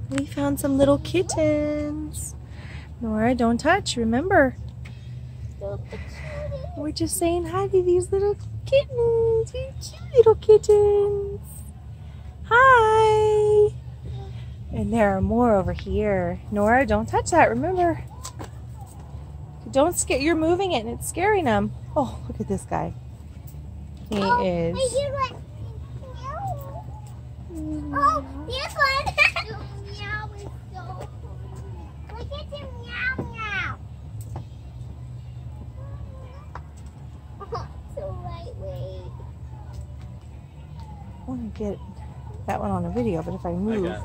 We found some little kittens. Nora, don't touch, remember. We're just saying hi to these little kittens. You cute little kittens. Hi. And there are more over here. Nora, don't touch that, remember. Don't scare, you're moving it and it's scaring them. Oh, look at this guy. He is. Oh, this one. Meow is so cool. Look at him meow meow. Oh, so lightweight. I want to get that one on a video, but if I move.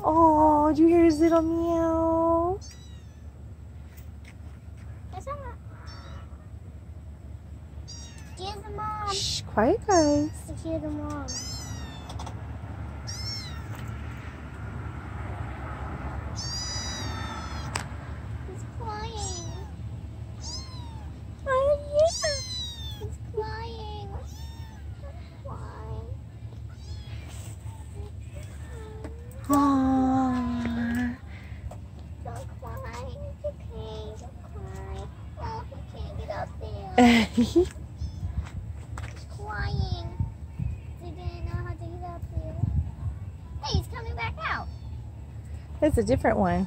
Oh, did you hear his little meow? Here's the mom. Shh, quiet guys. Here's the mom. He's crying. Oh, yeah. He's crying. Why? Aww. Don't cry. It's okay. Don't cry. Oh, he can't get up there. He's crying. He didn't know how to get up there. Hey, he's coming back out. That's a different one.